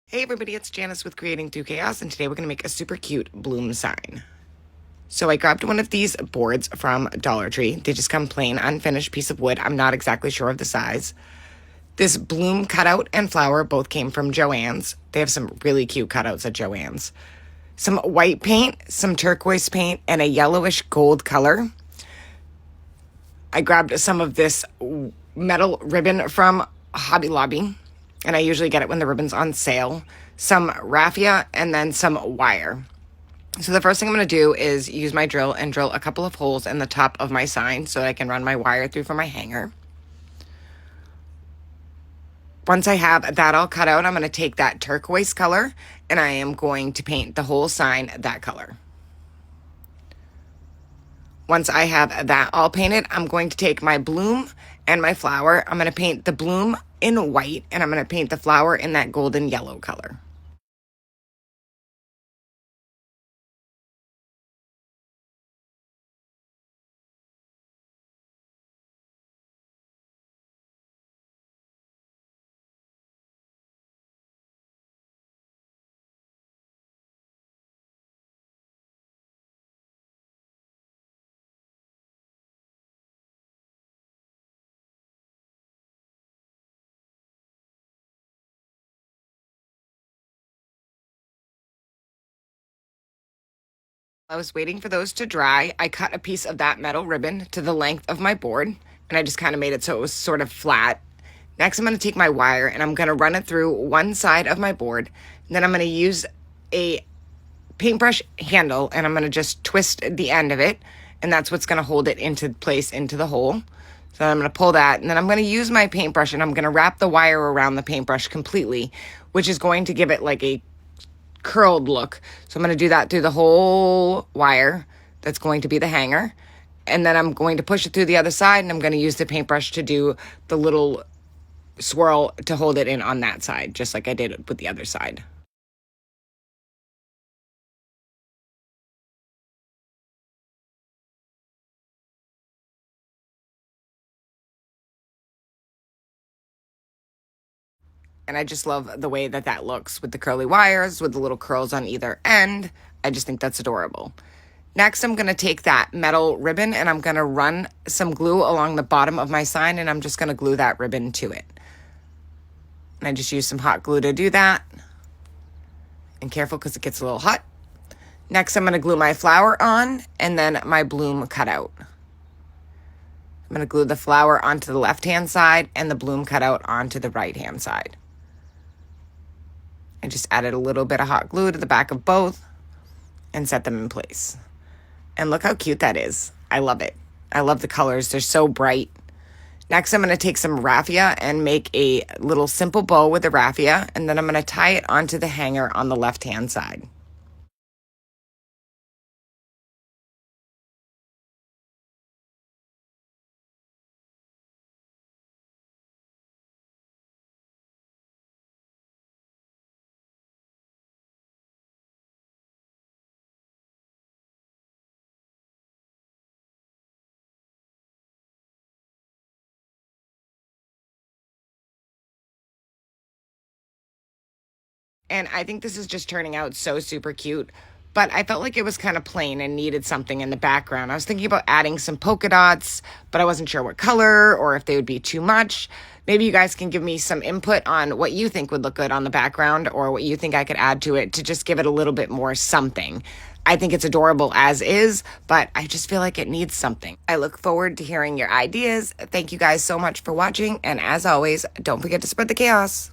Hey everybody, it's Janice with Creating Through Chaos, and today we're going to make a super cute bloom sign. So I grabbed one of these boards from Dollar Tree. They just come plain, unfinished piece of wood. I'm not exactly sure of the size. This bloom cutout and flower both came from Joann's. They have some really cute cutouts at Joann's. Some white paint, some turquoise paint, and a yellowish gold color. I grabbed some of this metal ribbon from Hobby Lobby, and I usually get it when the ribbon's on sale, some raffia, and then some wire. So the first thing I'm going to do is use my drill and drill a couple of holes in the top of my sign so I can run my wire through for my hanger. Once I have that all cut out, I'm going to take that turquoise color and I am going to paint the whole sign that color. Once I have that all painted, I'm going to take my bloom and my flower. I'm going to paint the bloom in white, and I'm going to paint the flower in that golden yellow color. I was waiting for those to dry. I cut a piece of that metal ribbon to the length of my board, and I just kind of made it so it was sort of flat. Next, I'm going to take my wire and I'm going to run it through one side of my board. And then I'm going to use a paintbrush handle and I'm going to just twist the end of it, and that's what's going to hold it into place into the hole. So I'm going to pull that, and then I'm going to use my paintbrush and I'm going to wrap the wire around the paintbrush completely, which is going to give it like a curled look. So I'm going to do that through the whole wire. That's going to be the hanger. And then I'm going to push it through the other side, and I'm going to use the paintbrush to do the little swirl to hold it in on that side, just like I did with the other side. And I just love the way that that looks with the curly wires, with the little curls on either end. I just think that's adorable. Next, I'm going to take that metal ribbon and I'm going to run some glue along the bottom of my sign, and I'm just going to glue that ribbon to it. And I just use some hot glue to do that. And careful because it gets a little hot. Next, I'm going to glue my flower on and then my bloom cutout. I'm going to glue the flower onto the left-hand side and the bloom cutout onto the right-hand side. I just added a little bit of hot glue to the back of both and set them in place. And look how cute that is. I love it. I love the colors. They're so bright. Next, I'm going to take some raffia and make a little simple bow with the raffia, and then I'm going to tie it onto the hanger on the left-hand side. And I think this is just turning out so super cute. But I felt like it was kind of plain and needed something in the background. I was thinking about adding some polka dots, but I wasn't sure what color or if they would be too much. Maybe you guys can give me some input on what you think would look good on the background or what you think I could add to it to just give it a little bit more something. I think it's adorable as is, but I just feel like it needs something. I look forward to hearing your ideas. Thank you guys so much for watching. And as always, don't forget to spread the chaos.